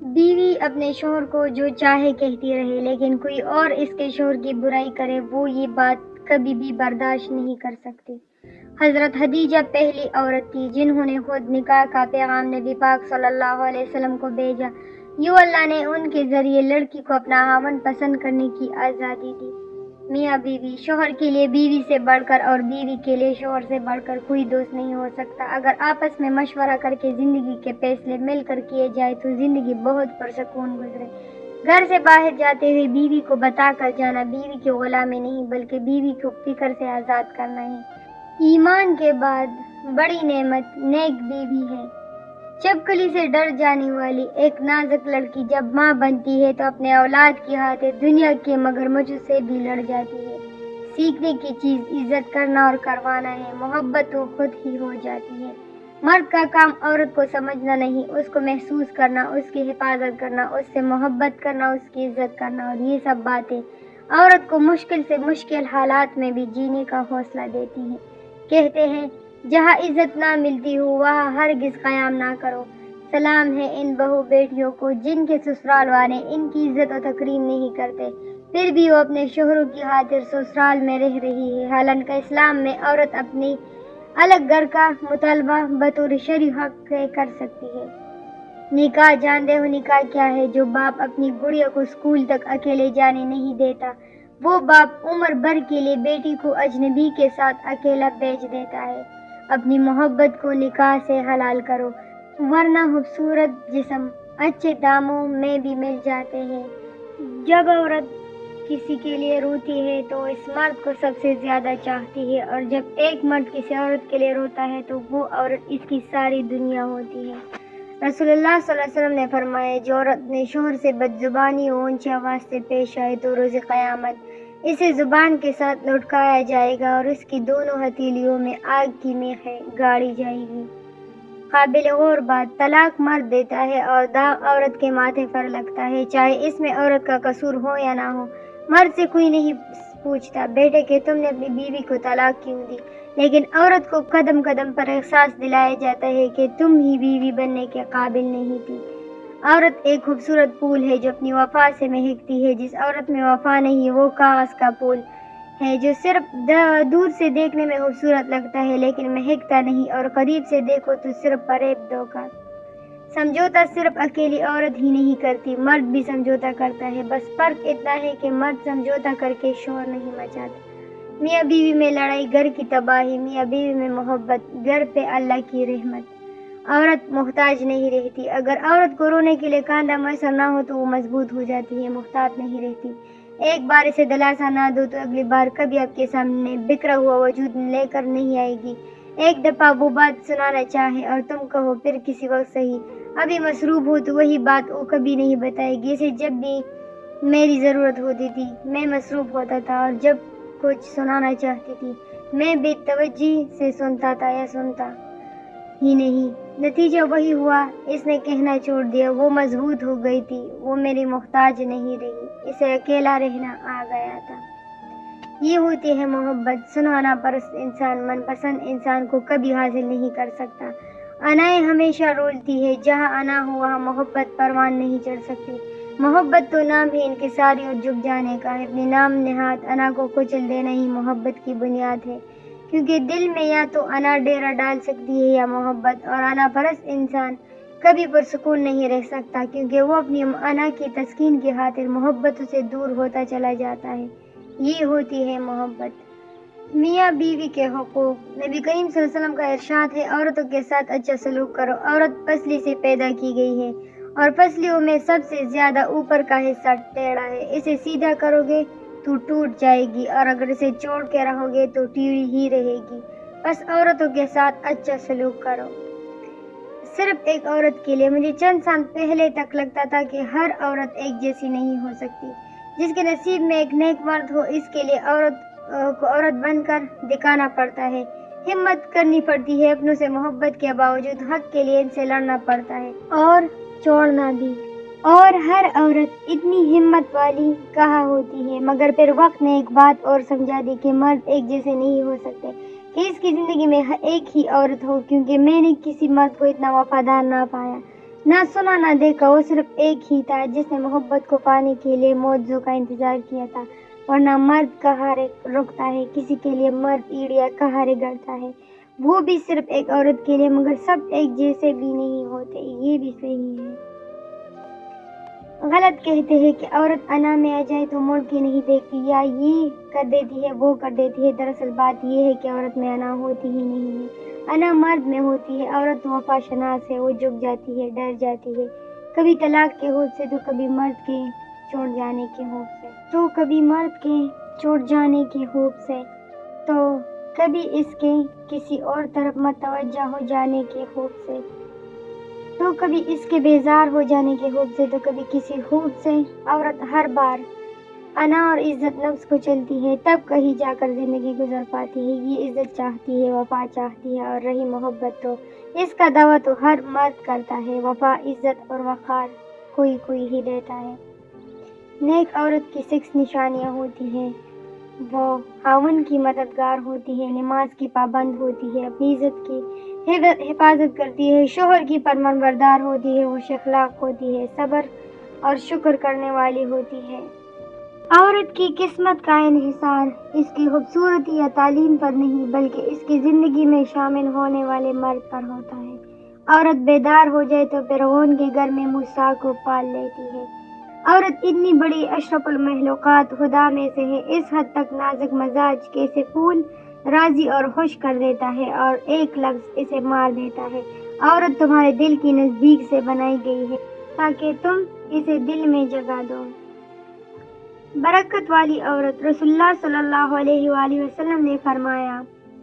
بیوی اپنے شوہر کو جو چاہے کہتی رہے، لیکن کوئی اور اس کے شوہر کی برائی کرے، وہ یہ بات کبھی بھی برداشت نہیں کر سکتی۔ حضرت خدیجہ پہلی عورت تھی جنہوں نے خود نکاح کا پیغام نبی پاک صلی اللہ علیہ وسلم کو بھیجا۔ یوں اللہ نے ان کے ذریعے لڑکی کو اپنا خاوند پسند کرنے کی آزادی دی۔ میاں بیوی، شوہر کے لیے بیوی سے بڑھ کر اور بیوی کے لیے شوہر سے بڑھ کر کوئی دوست نہیں ہو سکتا۔ اگر آپس میں مشورہ کر کے زندگی کے فیصلے مل کر کیے جائے تو زندگی بہت پرسکون گزرے۔ گھر سے باہر جاتے ہوئے بیوی کو بتا کر جانا بیوی کی غلامی نہیں بلکہ بیوی کو فکر سے آزاد کرنا ہے۔ ایمان کے بعد بڑی نعمت نیک بیوی ہے۔ چپکلی سے ڈر جانے والی ایک نازک لڑکی جب ماں بنتی ہے تو اپنے اولاد کی خاطر دنیا کے مگرمچھوں سے بھی لڑ جاتی ہے۔ سیکھنے کی چیز عزت کرنا اور کروانا ہے، محبت تو خود ہی ہو جاتی ہے۔ مرد کا کام عورت کو سمجھنا نہیں، اس کو محسوس کرنا، اس کی حفاظت کرنا، اس سے محبت کرنا، اس کی عزت کرنا، اور یہ سب باتیں عورت کو مشکل سے مشکل حالات میں بھی جینے کا حوصلہ دیتی ہیں۔ کہتے ہیں جہاں عزت نہ ملتی ہو وہاں ہرگز قیام نہ کرو۔ سلام ہے ان بہو بیٹیوں کو جن کے سسرال والے ان کی عزت و تکریم نہیں کرتے، پھر بھی وہ اپنے شوہروں کی خاطر سسرال میں رہ رہی ہے۔ حالانکہ اسلام میں عورت اپنی الگ گھر کا مطالبہ بطور شرعی حق کر سکتی ہے۔ نکاح جانتے ہو نکاح کیا ہے؟ جو باپ اپنی گڑیا کو اسکول تک اکیلے جانے نہیں دیتا، وہ باپ عمر بھر کے لیے بیٹی کو اجنبی کے ساتھ اکیلا بھیج دیتا ہے۔ اپنی محبت کو نکاح سے حلال کرو، ورنہ خوبصورت جسم اچھے داموں میں بھی مل جاتے ہیں۔ جب عورت کسی کے لیے روتی ہے تو اس مرد کو سب سے زیادہ چاہتی ہے، اور جب ایک مرد کسی عورت کے لیے روتا ہے تو وہ عورت اس کی ساری دنیا ہوتی ہے۔ رسول اللہ صلی اللہ علیہ وسلم نے فرمایا، جو عورت اپنے شوہر سے بد زبانی و اونچی آواز سے پیش آئے تو روز قیامت اسے زبان کے ساتھ لٹکایا جائے گا اور اس کی دونوں ہتھیلیوں میں آگ کی میخیں گاڑی جائے گی۔ قابل غور بات، طلاق مرد دیتا ہے اور داغ عورت کے ماتھے پر لگتا ہے، چاہے اس میں عورت کا قصور ہو یا نہ ہو۔ مرد سے کوئی نہیں پوچھتا بیٹے کہ تم نے اپنی بیوی کو طلاق کیوں دی، لیکن عورت کو قدم قدم پر احساس دلایا جاتا ہے کہ تم ہی بیوی بننے کے قابل نہیں تھی۔ عورت ایک خوبصورت پھول ہے جو اپنی وفا سے مہکتی ہے۔ جس عورت میں وفا نہیں وہ کاغذ کا پھول ہے جو صرف دور سے دیکھنے میں خوبصورت لگتا ہے لیکن مہکتا نہیں، اور قریب سے دیکھو تو صرف فریب دھوکہ۔ سمجھوتا صرف اکیلی عورت ہی نہیں کرتی، مرد بھی سمجھوتا کرتا ہے، بس فرق اتنا ہے کہ مرد سمجھوتا کر کے شور نہیں مچاتا۔ میاں بیوی میں لڑائی گھر کی تباہی، میاں بیوی میں محبت گھر پہ اللہ کی رحمت۔ عورت محتاج نہیں رہتی، اگر عورت کو رونے کے لیے کاندھا میسر نہ ہو تو وہ مضبوط ہو جاتی ہے، محتاط نہیں رہتی۔ ایک بار اسے دلاسا نہ دو تو اگلی بار کبھی آپ کے سامنے بکھرا ہوا وجود لے کر نہیں آئے گی۔ ایک دفعہ وہ بات سنانا چاہے اور تم کہو پھر کسی وقت صحیح، ابھی مصروف ہو تو وہی بات وہ کبھی نہیں بتائے گی۔ اسے جب بھی میری ضرورت ہوتی تھی میں مصروف ہوتا تھا، اور جب کچھ سنانا چاہتی تھی میں بے توجہی سے سنتا تھا یا سنتا ہی نہیں۔ نتیجہ وہی ہوا، اس نے کہنا چھوڑ دیا، وہ مضبوط ہو گئی تھی، وہ میری محتاج نہیں رہی، اسے اکیلا رہنا آ گیا تھا۔ یہ ہوتی ہے محبت۔ سنانا پرست انسان من پسند انسان کو کبھی حاصل نہیں کر سکتا۔ انائیں ہمیشہ رولتی ہے، جہاں انا ہو وہاں محبت پروان نہیں چڑھ سکتی۔ محبت تو نام ہی انکساری اور جھک جانے کا ہے، اپنے نام نہاد انا کو کچل دینا ہی محبت کی بنیاد ہے، کیونکہ دل میں یا تو انا ڈیرا ڈال سکتی ہے یا محبت، اور انا پرست انسان کبھی پرسکون نہیں رہ سکتا کیونکہ وہ اپنی انا کی تسکین کی خاطر محبت سے دور ہوتا چلا جاتا ہے۔ یہ ہوتی ہے محبت۔ میاں بیوی کے حقوق، نبی کریم صلی اللہ علیہ وسلم کا ارشاد ہے، عورتوں کے ساتھ اچھا سلوک کرو۔ عورت پسلی سے پیدا کی گئی ہے اور پسلیوں میں سب سے زیادہ اوپر کا حصہ ٹیڑھا ہے، اسے سیدھا کرو گے تو ٹوٹ جائے گی اور اگر اسے چھوڑ کے رہو گے تو ٹیڑھی ہی رہے گی۔ بس عورتوں کے ساتھ اچھا سلوک کرو۔ صرف ایک عورت کے لیے، مجھے چند سال پہلے تک لگتا تھا کہ ہر عورت ایک جیسی نہیں ہو سکتی۔ جس کے نصیب میں ایک نیک مرد ہو اس کے لیے عورت کو عورت بن کر دکھانا پڑتا ہے، ہمت کرنی پڑتی ہے، اپنوں سے محبت کے باوجود حق کے لیے ان سے لڑنا پڑتا ہے اور چھوڑنا بھی۔ اور ہر عورت اتنی ہمت والی کہاں ہوتی ہے، مگر پھر وقت نے ایک بات اور سمجھا دی کہ مرد ایک جیسے نہیں ہو سکتے کہ اس کی زندگی میں ایک ہی عورت ہو، کیونکہ میں نے کسی مرد کو اتنا وفادار نہ پایا نہ سنا نہ دیکھا، وہ صرف ایک ہی تھا جس نے محبت کو پانے کے لیے موت کا انتظار کیا تھا۔ ورنہ مرد کہارے رکتا ہے، کسی کے لیے مرد ایڑیا کہارے گڑتا ہے، وہ بھی صرف ایک عورت کے لیے، مگر سب ایک جیسے بھی نہیں ہوتے، یہ بھی صحیح ہے۔ غلط کہتے ہیں کہ عورت انا میں آ جائے تو مڑ کے نہیں دیکھتی، یا یہ کر دیتی ہے وہ کر دیتی ہے۔ دراصل بات یہ ہے کہ عورت میں انا ہوتی ہی نہیں ہے، انا مرد میں ہوتی ہے۔ عورت وفا شناس ہے، وہ جھک جاتی ہے، ڈر جاتی ہے، کبھی طلاق کے خوف سے، تو کبھی مرد کے چھوڑ جانے کے خوف سے، تو کبھی اس کے کسی اور طرف متوجہ ہو جانے کے خوف سے، تو کبھی اس کے بیزار ہو جانے کے خوف سے، تو کبھی کسی خوف سے۔ عورت ہر بار انا اور عزت نفس کو چلتی ہے، تب کہیں جا کر زندگی گزر پاتی ہے۔ یہ عزت چاہتی ہے، وفا چاہتی ہے، اور رہی محبت تو اس کا دعویٰ تو ہر مرد کرتا ہے۔ وفا، عزت اور وقار کوئی ہی دیتا ہے۔ نیک عورت کی 6 نشانیاں ہوتی ہیں۔ وہ خاوند کی مددگار ہوتی ہے، نماز کی پابند ہوتی ہے، اپنی عزت کی حفاظت کرتی ہے، شوہر کی فرمانبردار ہوتی ہے، خوش اخلاق ہوتی ہے، صبر اور شکر کرنے والی ہوتی ہے۔ عورت کی قسمت کا انحصار اس کی خوبصورتی یا تعلیم پر نہیں، بلکہ اس کی زندگی میں شامل ہونے والے مرد پر ہوتا ہے۔ عورت بیدار ہو جائے تو فرعون کے گھر میں موسیٰ کو پال لیتی ہے۔ عورت اتنی بڑی اشرف المخلوقات خدا میں سے ہے، اس حد تک نازک مزاج کہ اسے پھول راضی اور خوش کر دیتا ہے، اور ایک لفظ اسے مار دیتا ہے۔ عورت تمہارے دل کی نزدیک سے بنائی گئی ہے تاکہ تم اسے دل میں جگہ دو۔ برکت والی عورت، رسول اللہ صلی اللہ علیہ وآلہ وسلم نے فرمایا،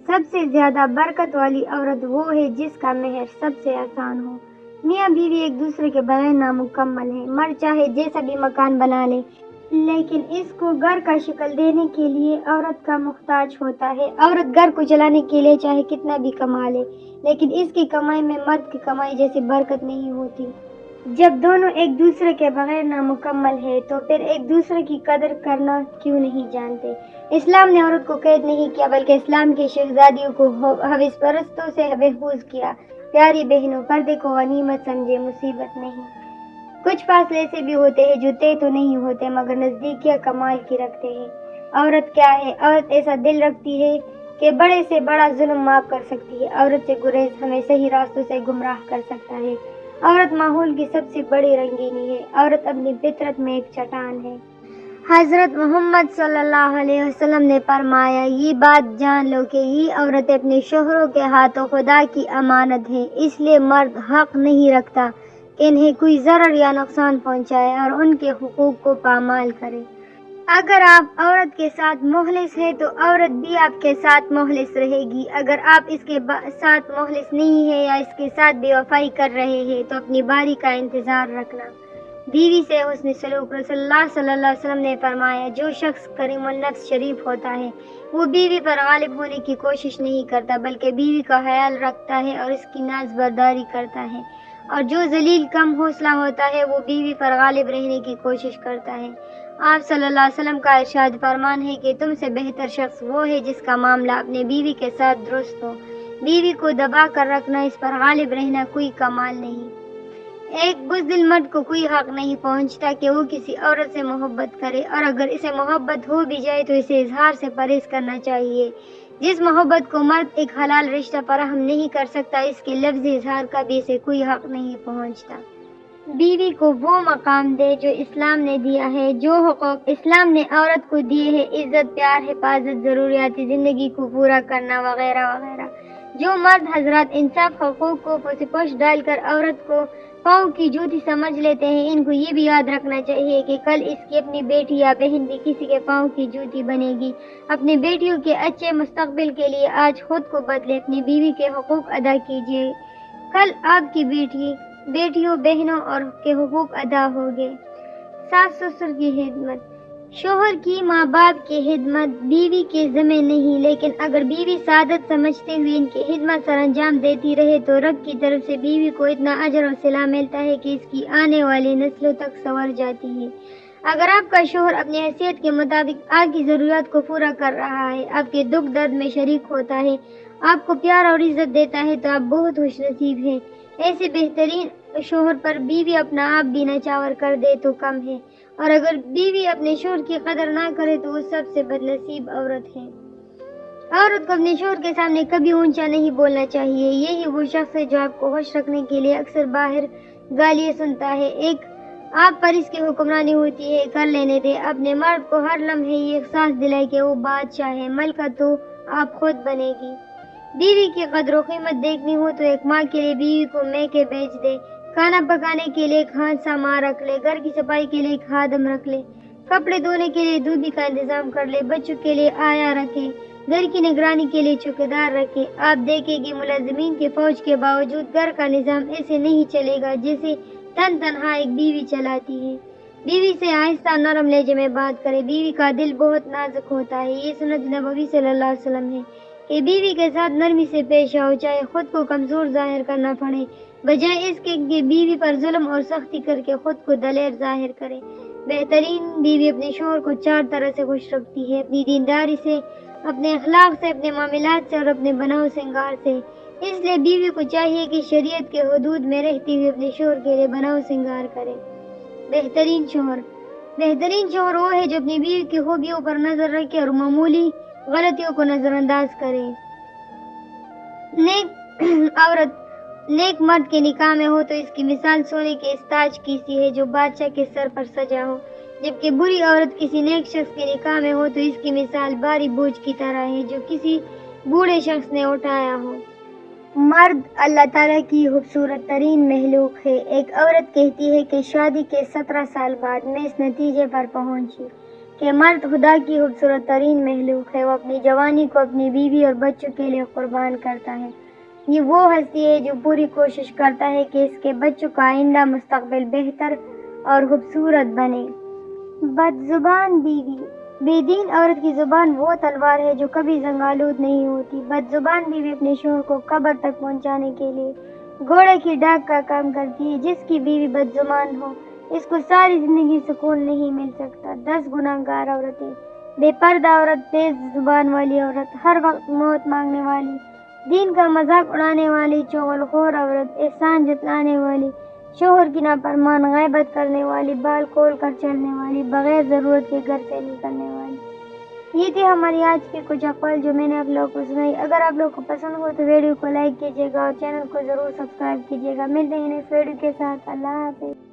سب سے زیادہ برکت والی عورت وہ ہے جس کا مہر سب سے آسان ہو۔ میاں بیوی ایک دوسرے کے بغیر نامکمل ہیں، مرد چاہے جیسا بھی مکان بنا لے، لیکن اس کو گھر کا شکل دینے کے لیے عورت کا محتاج ہوتا ہے۔ عورت گھر کو چلانے کے لیے چاہے کتنا بھی کما لے، لیکن اس کی کمائی میں مرد کی کمائی جیسی برکت نہیں ہوتی۔ جب دونوں ایک دوسرے کے بغیر نامکمل ہیں تو پھر ایک دوسرے کی قدر کرنا کیوں نہیں جانتے؟ اسلام نے عورت کو قید نہیں کیا، بلکہ اسلام کی شہزادیوں کو حوث پرستوں سے محفوظ کیا۔ پیاری بہنوں، پردے کو غنیمت سمجھے، مصیبت نہیں۔ کچھ فاصلے ایسے بھی ہوتے ہیں جو طے تو نہیں ہوتے مگر نزدیکیاں کمال کی رکھتے ہیں۔ عورت کیا ہے؟ عورت ایسا دل رکھتی ہے کہ بڑے سے بڑا ظلم معاف کر سکتی ہے۔ عورت سے گریز ہمیں صحیح راستوں سے گمراہ کر سکتا ہے۔ عورت ماحول کی سب سے بڑی رنگینی ہے۔ عورت اپنی فطرت میں ایک چٹان ہے۔ حضرت محمد صلی اللہ علیہ وسلم نے فرمایا، یہ بات جان لو کہ یہ عورتیں اپنے شوہروں کے ہاتھوں خدا کی امانت ہیں، اس لیے مرد حق نہیں رکھتا کہ انہیں کوئی ضرر یا نقصان پہنچائے اور ان کے حقوق کو پامال کرے۔ اگر آپ عورت کے ساتھ مخلص ہیں تو عورت بھی آپ کے ساتھ مخلص رہے گی۔ اگر آپ اس کے ساتھ مخلص نہیں ہیں یا اس کے ساتھ بے وفائی کر رہے ہیں تو اپنی باری کا انتظار رکھنا۔ بیوی سے حسن سلوک، رسول اللہ صلی اللہ علیہ وسلم نے فرمایا، جو شخص کریم النفس شریف ہوتا ہے وہ بیوی پر غالب ہونے کی کوشش نہیں کرتا بلکہ بیوی کا خیال رکھتا ہے اور اس کی ناز برداری کرتا ہے، اور جو ذلیل کم حوصلہ ہوتا ہے وہ بیوی پر غالب رہنے کی کوشش کرتا ہے۔ آپ صلی اللہ علیہ وسلم کا ارشاد فرمان ہے کہ تم سے بہتر شخص وہ ہے جس کا معاملہ اپنے بیوی کے ساتھ درست ہو۔ بیوی کو دبا کر رکھنا، اس پر غالب رہنا کوئی کمال نہیں۔ ایک بزدل مرد کو کوئی حق نہیں پہنچتا کہ وہ کسی عورت سے محبت کرے، اور اگر اسے محبت ہو بھی جائے تو اسے اظہار سے پرہیز کرنا چاہیے۔ جس محبت کو مرد ایک حلال رشتہ فراہم نہیں کر سکتا، اس کے لفظی اظہار کا بھی اسے کوئی حق نہیں پہنچتا۔ بیوی کو وہ مقام دے جو اسلام نے دیا ہے، جو حقوق اسلام نے عورت کو دیے ہیں، عزت، پیار، حفاظت، ضروریات زندگی کو پورا کرنا وغیرہ وغیرہ۔ جو مرد حضرات انصاف حقوق کو پوش ڈال کر عورت کو پاؤں کی جوتی سمجھ لیتے ہیں، ان کو یہ بھی یاد رکھنا چاہیے کہ کل اس کی اپنی بیٹی یا بہن بھی کسی کے پاؤں کی جوتی بنے گی۔ اپنی بیٹیوں کے اچھے مستقبل کے لیے آج خود کو بدلے، اپنی بیوی کے حقوق ادا کیجیے، کل آپ کی بیٹیوں، بہنوں اور کے حقوق ادا ہوگے۔ ساس سسر کی خدمت، شوہر کی ماں باپ کی خدمت بیوی کے ذمہ نہیں، لیکن اگر بیوی سعادت سمجھتے ہوئے ان کی خدمت سر انجام دیتی رہے تو رب کی طرف سے بیوی کو اتنا اجر و صلہ ملتا ہے کہ اس کی آنے والی نسلوں تک سنور جاتی ہے۔ اگر آپ کا شوہر اپنی حیثیت کے مطابق آپ کی ضروریات کو پورا کر رہا ہے، آپ کے دکھ درد میں شریک ہوتا ہے، آپ کو پیار اور عزت دیتا ہے تو آپ بہت خوش نصیب ہیں۔ ایسے بہترین شوہر پر بیوی اپنا آپ بھی نچاور کر دے تو کم ہے، اور اگر بیوی اپنے شوہر کی قدر نہ کرے تو وہ سب سے بد نصیب عورت ہے۔ عورت کو اپنے شوہر کے سامنے کبھی اونچا نہیں بولنا چاہیے۔ یہی وہ شخص ہے جو آپ کو خوش رکھنے کے لیے اکثر باہر گالیاں سنتا ہے۔ ایک آپ پر اس کی حکمرانی ہوتی ہے، کر لینے دے۔ اپنے مرد کو ہر لمحے یہ احساس دلائے کہ وہ بادشاہ ہے، ملکہ تو آپ خود بنے گی۔ بیوی کی قدر و قیمت دیکھنی ہو تو ایک ماں کے لیے بیوی کو میکے بیچ دے، کھانا پکانے کے لیے ایک ہانسا ماں رکھ لے، گھر کی صفائی کے لیے ایک خادم رکھ لے، کپڑے دھونے کے لیے دودھی کا انتظام کر لے، بچوں کے لیے آیا رکھے، گھر کی نگرانی کے لیے چوکیدار رکھے۔ آپ دیکھیں گے ملازمین کے فوج کے باوجود گھر کا نظام ایسے نہیں چلے گا جیسے تنہا ایک بیوی چلاتی ہے۔ بیوی سے آہستہ نرم لہجے میں بات کرے، بیوی کا دل بہت نازک ہوتا ہے۔ یہ سنت نبوی صلی اللہ علیہ وسلم ہے کہ بیوی کے ساتھ نرمی سے پیش آؤ، چاہے خود کو کمزور ظاہر کرنا پڑے، بجائے اس کے کہ بیوی پر ظلم اور سختی کر کے خود کو دلیر ظاہر کرے۔ بہترین بیوی اپنے شوہر کو 4 طرح سے خوش رکھتی ہے: اپنی دینداری سے، اپنے اخلاق سے، اپنے معاملات سے اور اپنے بناؤ سنگار سے۔ اس لیے بیوی کو چاہیے کہ شریعت کے حدود میں رہتے ہوئے اپنے شوہر کے لیے بناؤ سنگار کرے۔ بہترین شوہر وہ ہے جو اپنی بیوی کی خوبیوں پر نظر رکھے اور معمولی غلطیوں کو نظر انداز کرے۔ نیک مرد کے نکاح میں ہو تو اس کی مثال سونے کے اس تاج کی سی ہے جو بادشاہ کے سر پر سجا ہو، جبکہ بری عورت کسی نیک شخص کے نکاح میں ہو تو اس کی مثال بھاری بوجھ کی طرح ہے جو کسی بوڑھے شخص نے اٹھایا ہو۔ مرد اللہ تعالیٰ کی خوبصورت ترین مخلوق ہے۔ ایک عورت کہتی ہے کہ شادی کے 17 سال بعد میں اس نتیجے پر پہنچی کہ مرد خدا کی خوبصورت ترین مخلوق ہے۔ وہ اپنی جوانی کو اپنی بیوی اور بچوں کے لیے قربان کرتا ہے۔ یہ وہ ہستی ہے جو پوری کوشش کرتا ہے کہ اس کے بچوں کا آئندہ مستقبل بہتر اور خوبصورت بنے۔ بد زبان بیوی۔ بے دین عورت کی زبان وہ تلوار ہے جو کبھی زنگ آلود نہیں ہوتی۔ بد زبان بیوی اپنے شوہر کو قبر تک پہنچانے کے لیے گھوڑے کی ڈاک کا کام کرتی ہے۔ جس کی بیوی بد زبان ہو اس کو ساری زندگی سکون نہیں مل سکتا۔ 10 گناہ گار عورتیں۔ بے پردہ عورت، تیز زبان والی عورت، ہر وقت موت مانگنے والی، دین کا مذاق اڑانے والی، چغل خور عورت، احسان جتلانے والی، شوہر کی نافرمان، غیبت کرنے والی، بال کھول کر چلنے والی، بغیر ضرورت کے گھر سے نکلنے والی۔ یہ تھی ہماری آج کی کچھ اقوال جو میں نے آپ لوگوں کو سنائی۔ اگر آپ لوگوں کو پسند ہو تو ویڈیو کو لائک کیجیے گا اور چینل کو ضرور سبسکرائب کیجیے گا۔ ملتے ہیں نیکسٹ ویڈیو کے ساتھ۔ اللہ حافظ۔